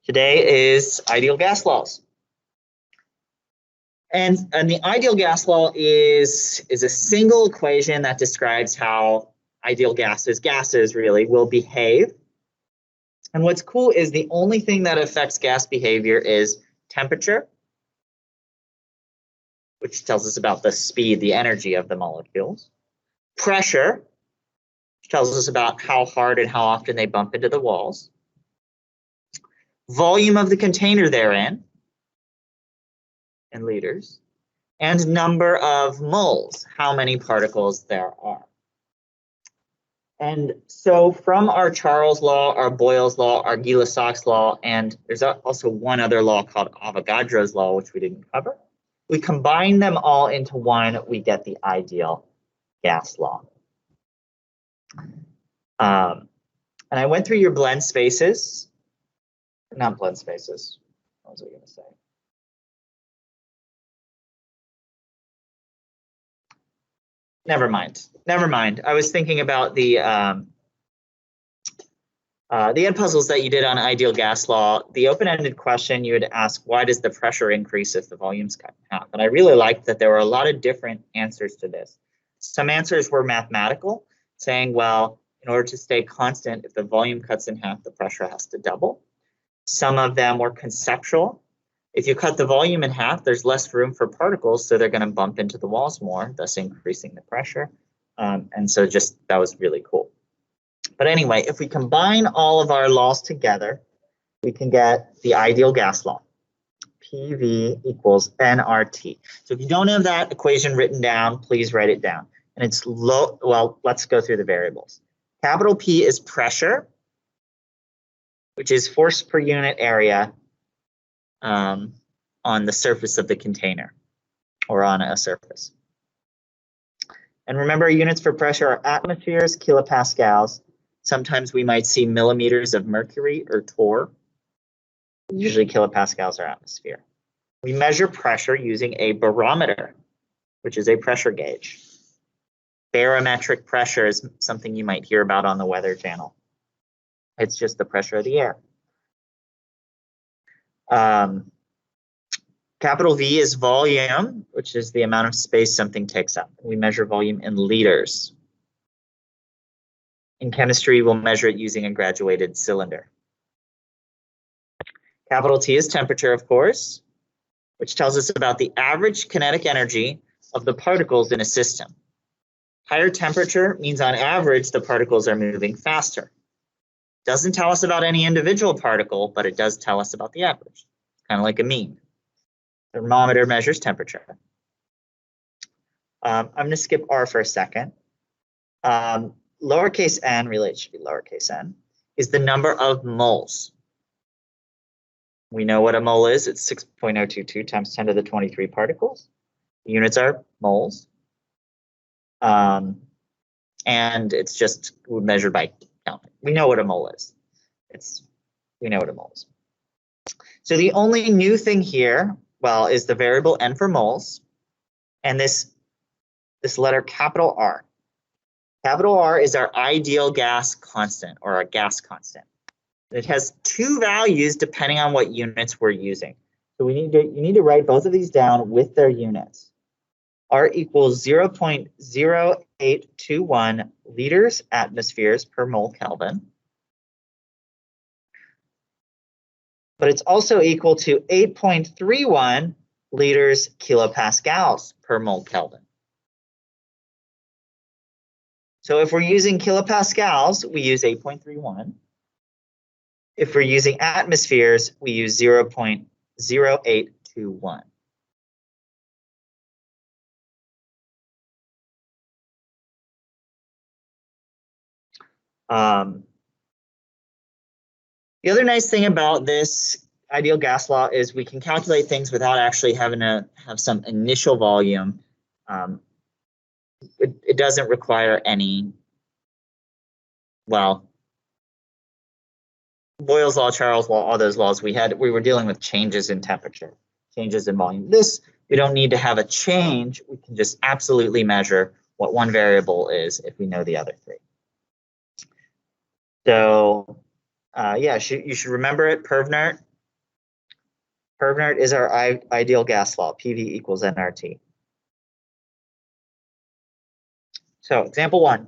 Today is ideal gas laws. And the ideal gas law is a single equation that describes how ideal gases really will behave. And what's cool is the only thing that affects gas behavior is temperature, which tells us about the speed, the energy of the molecules. Pressure, which tells us about how hard and how often they bump into the walls. Volume of the container they're in liters. And number of moles, how many particles there are. And so from our Charles law, our Boyle's law, our Gay-Lussac's law, and there's also one other law called Avogadro's law, which we didn't cover. We combine them all into one, we get the ideal gas law. And I went through your blend spaces, not blend spaces, what was I going to say? Never mind. I was thinking about the ed puzzles that you did on ideal gas law. The open-ended question, you would ask, why does the pressure increase if the volume's cut in half? And I really liked that there were a lot of different answers to this. Some answers were mathematical, saying, well, in order to stay constant, if the volume cuts in half, the pressure has to double. Some of them were conceptual. If you cut the volume in half, there's less room for particles, so they're going to bump into the walls more, thus increasing the pressure. And so that was really cool. But anyway, if we combine all of our laws together, we can get the ideal gas law. PV equals nRT. So if you don't have that equation written down, please write it down. And it's low, well, let's go through the variables. Capital P is pressure, which is force per unit area on the surface of the container or on a surface. And remember, units for pressure are atmospheres, kilopascals. Sometimes we might see millimeters of mercury or torr. Usually kilopascals are atmosphere. We measure pressure using a barometer, which is a pressure gauge. Barometric pressure is something you might hear about on the Weather Channel. It's just the pressure of the air. Capital V is volume, which is the amount of space something takes up. We measure volume in liters. In chemistry, we'll measure it using a graduated cylinder. Capital T is temperature, of course, which tells us about the average kinetic energy of the particles in a system. Higher temperature means on average the particles are moving faster. Doesn't tell us about any individual particle, but it does tell us about the average. Kind of like a mean. Thermometer measures temperature. I'm going to skip R for a second. Lowercase n, really it should be lowercase n, is the number of moles. We know what a mole is. It's 6.022 times 10 to the 23 particles. The units are moles. And it's just measured by counting. We know what a mole is. We know what a mole is. So the only new thing here, well, is the variable n for moles, and this letter capital R. Capital R is our ideal gas constant, or our gas constant. It has two values depending on what units we're using. So you need to write both of these down with their units. R equals 0.0821 liters atmospheres per mole Kelvin. But it's also equal to 8.31 liters kilopascals per mole Kelvin. So if we're using kilopascals, we use 8.31. If we're using atmospheres, we use 0.0821. The other nice thing about this ideal gas law is we can calculate things without actually having to have some initial volume. It doesn't require any, well, Boyle's law, Charles' law, all those laws we were dealing with changes in temperature, changes in volume. This, we don't need to have a change. We can just absolutely measure what one variable is if we know the other three. So yeah, you should remember it, pervnert. Perv is our ideal gas law, PV equals nRT. So example 1.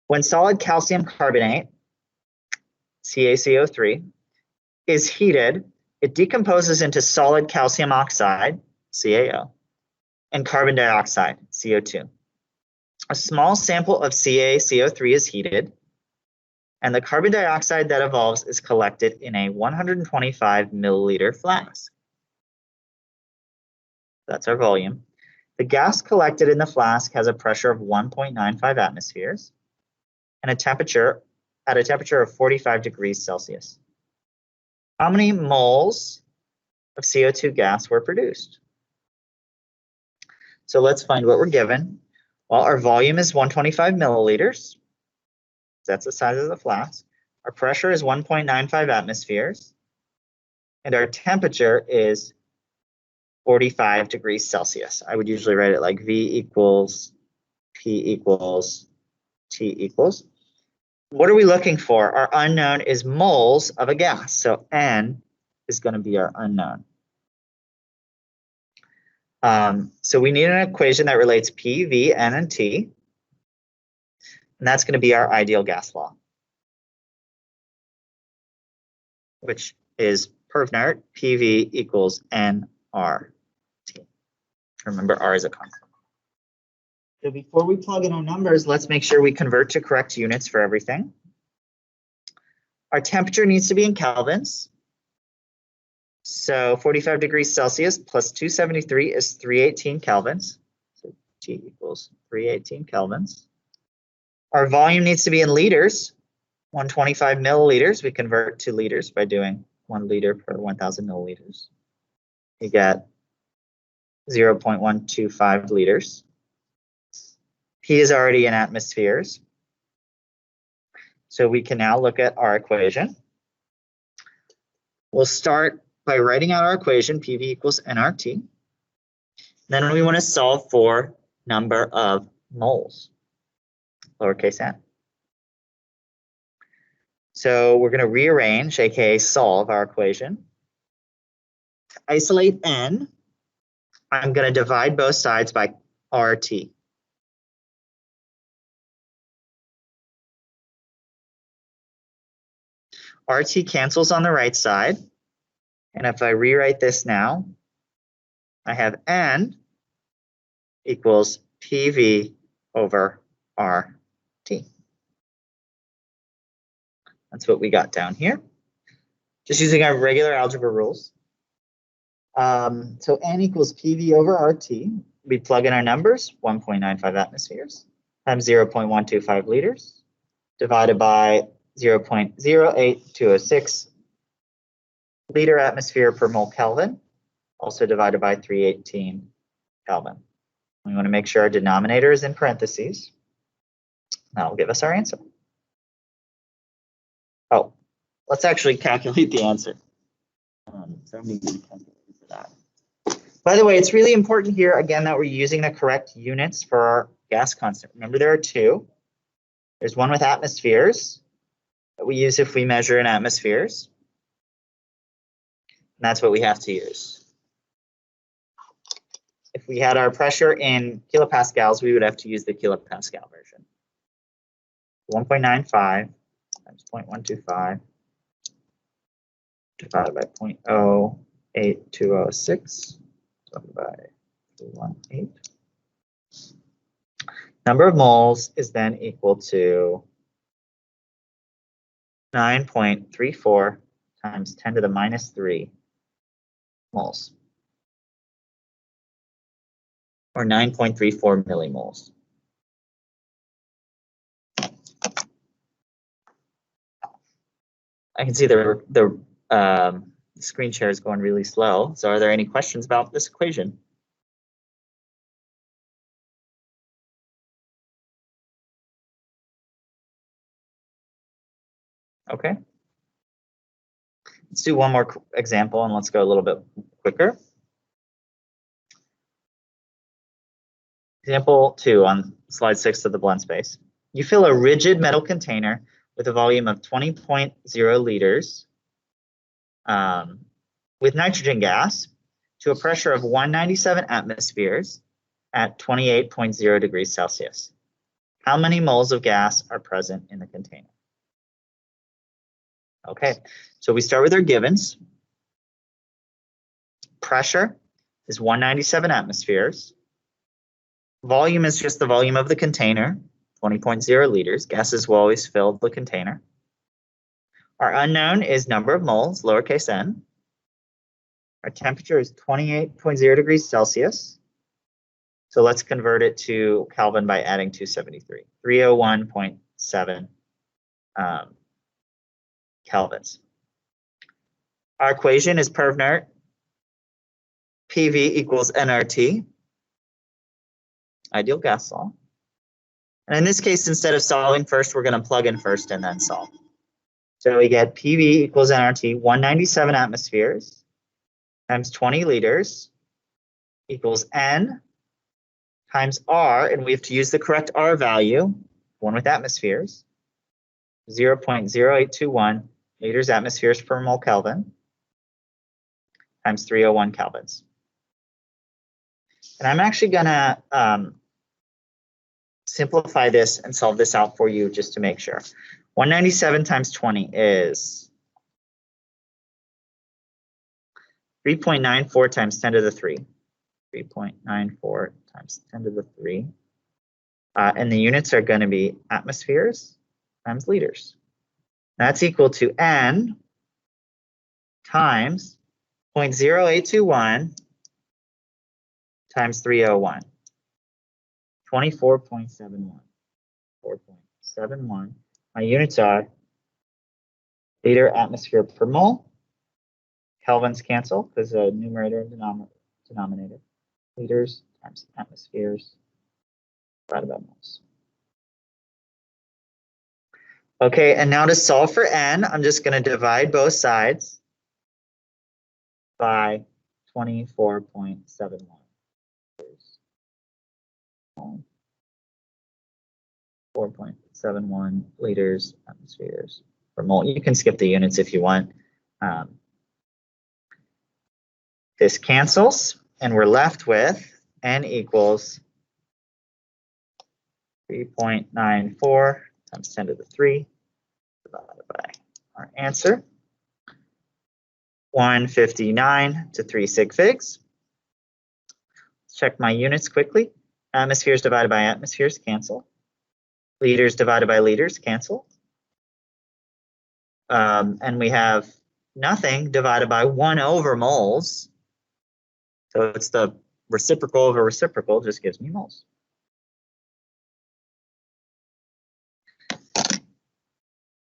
When solid calcium carbonate, CaCO3, is heated, it decomposes into solid calcium oxide, CaO, and carbon dioxide, CO2. A small sample of CaCO3 is heated, and the carbon dioxide that evolves is collected in a 125 milliliter flask. That's our volume. The gas collected in the flask has a pressure of 1.95 atmospheres and a temperature of 45 degrees Celsius. How many moles of CO2 gas were produced? So let's find what we're given. Well, our volume is 125 milliliters. That's the size of the flask. Our pressure is 1.95 atmospheres. And our temperature is 45 degrees Celsius. I would usually write it like V equals P equals T equals. What are we looking for? Our unknown is moles of a gas. So N is going to be our unknown. So we need an equation that relates P, V, N, and T. And that's going to be our ideal gas law, which is perv PV equals nRT. Remember, R is a constant. So before we plug in our numbers, let's make sure we convert to correct units for everything. Our temperature needs to be in kelvins. So 45 degrees Celsius plus 273 is 318 kelvins. So T equals 318 kelvins. Our volume needs to be in liters, 125 milliliters. We convert to liters by doing 1 liter per 1,000 milliliters. You get 0.125 liters. P is already in atmospheres. So we can now look at our equation. We'll start by writing out our equation, PV equals nRT. Then we want to solve for number of moles, lowercase n. So we're going to rearrange, aka solve our equation. To isolate n, I'm going to divide both sides by RT. RT cancels on the right side. And if I rewrite this now, I have N equals PV over RT. That's what we got down here. Just using our regular algebra rules. So N equals PV over RT. We plug in our numbers, 1.95 atmospheres times 0.125 liters divided by 0.08206 liter atmosphere per mole Kelvin, also divided by 318 Kelvin. We want to make sure our denominator is in parentheses. That'll give us our answer. Oh, let's actually calculate the answer. So I'm going to use a calculator for that. By the way, it's really important here, again, that we're using the correct units for our gas constant. Remember, there are two. There's one with atmospheres that we use if we measure in atmospheres. And that's what we have to use. If we had our pressure in kilopascals, we would have to use the kilopascal version. 1.95 times 0.125 divided by 0.08206 divided by 318. Number of moles is then equal to 9.34 times 10 to the minus 3 moles, or 9.34 millimoles. I can see the screen share is going really slow. So are there any questions about this equation? Okay. Let's do one more example and let's go a little bit quicker. Example 2 on slide 6 of the blend space. You fill a rigid metal container with a volume of 20.0 liters with nitrogen gas to a pressure of 197 atmospheres at 28.0 degrees Celsius. How many moles of gas are present in the container? Okay, so we start with our givens. Pressure is 197 atmospheres. Volume is just the volume of the container, 20.0 liters. Gases will always fill the container. Our unknown is number of moles, lowercase n. Our temperature is 28.0 degrees Celsius. So let's convert it to Kelvin by adding 273, 301.7 kelvins. Our equation is perv nert. PV equals nRT, ideal gas law. And in this case, instead of solving first, we're going to plug in first and then solve. So we get PV equals nRT, 197 atmospheres times 20 liters equals N times R, and we have to use the correct R value, one with atmospheres, 0.0821 liters atmospheres per mole Kelvin times 301 kelvins. And I'm actually going to simplify this and solve this out for you just to make sure. 197 times 20 is 3.94 times 10 to the 3. 3.94 times 10 to the 3. And the units are going to be atmospheres times liters. That's equal to N times 0.0821 times 301. 24.71. 4.71. My units are liter atmosphere per mole. Kelvins cancel because the numerator and denominator. Liters times atmospheres divided by moles. Okay, and now to solve for N, I'm just going to divide both sides by 24.71. 4.71 liters atmospheres per mole. You can skip the units if you want. This cancels, and we're left with N equals 3.94 times 10 to the 3 divided by our answer, 159 to 3 sig figs. Let's check my units quickly. Atmospheres divided by atmospheres cancel. Liters divided by liters cancel. And we have nothing divided by 1 over moles. So it's the reciprocal over reciprocal, just gives me moles.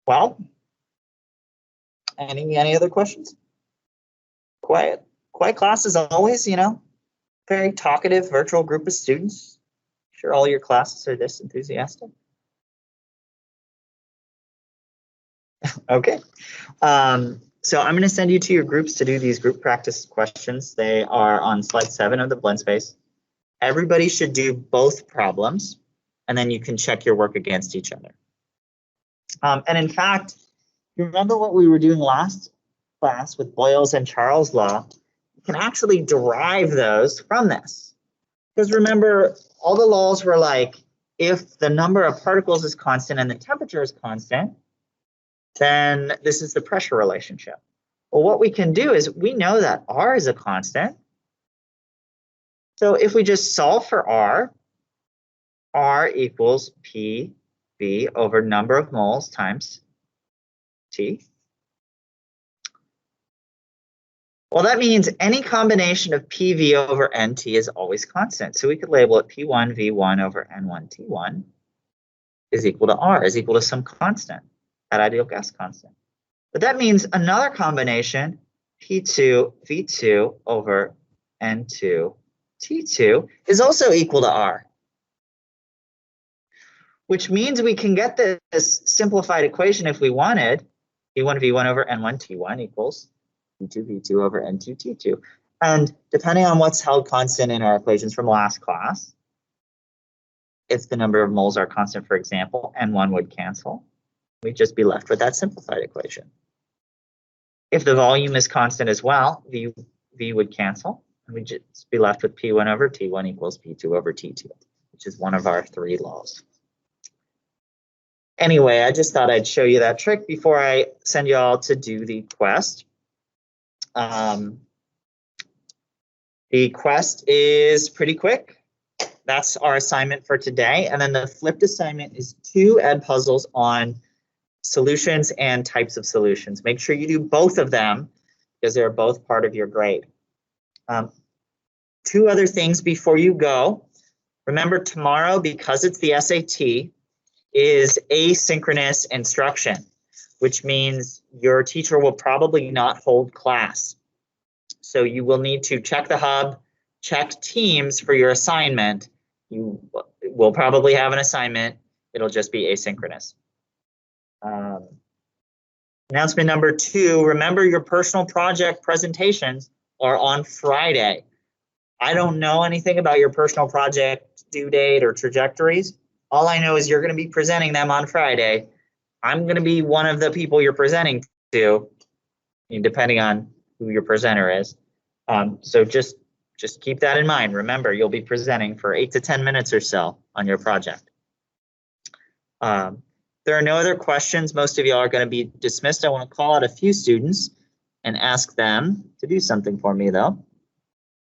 Well, any other questions? Quiet class as always, you know, very talkative virtual group of students. I'm sure all your classes are this enthusiastic. Okay. So I'm going to send you to your groups to do these group practice questions. They are on slide 7 of the blend space. Everybody should do both problems, and then you can check your work against each other. And in fact, you remember what we were doing last class with Boyle's and Charles' law? You can actually derive those from this. Because remember, all the laws were like, if the number of particles is constant and the temperature is constant, then this is the pressure relationship. Well, what we can do is we know that R is a constant. So if we just solve for R equals PV over number of moles times T. Well, that means any combination of PV over NT is always constant. So we could label it P1 V1 over N1 T1 is equal to R, is equal to some constant, that ideal gas constant. But that means another combination, P2 V2 over N2 T2 is also equal to R. Which means we can get this simplified equation if we wanted. P1 V1 over N1 T1 equals P2 V2 over N2 T2. And depending on what's held constant in our equations from last class, if the number of moles are constant, for example, N1 would cancel. We'd just be left with that simplified equation. If the volume is constant as well, V would cancel, and we'd just be left with P1 over T1 equals P2 over T2, which is one of our 3 laws. Anyway, I just thought I'd show you that trick before I send you all to do the quest. The quest is pretty quick. That's our assignment for today. And then the flipped assignment is 2 ed puzzles on solutions and types of solutions. Make sure you do both of them because they're both part of your grade. 2 other things before you go. Remember, tomorrow, because it's the SAT, is asynchronous instruction, which means your teacher will probably not hold class. So you will need to check the hub, check Teams for your assignment. You will probably have an assignment. It'll just be asynchronous. Announcement number 2, remember your personal project presentations are on Friday. I don't know anything about your personal project due date or trajectories. All I know is you're going to be presenting them on Friday. I'm going to be one of the people you're presenting to, depending on who your presenter is. So just keep that in mind. Remember, you'll be presenting for 8 to 10 minutes or so on your project. There are no other questions. Most of you are going to be dismissed. I want to call out a few students and ask them to do something for me, though.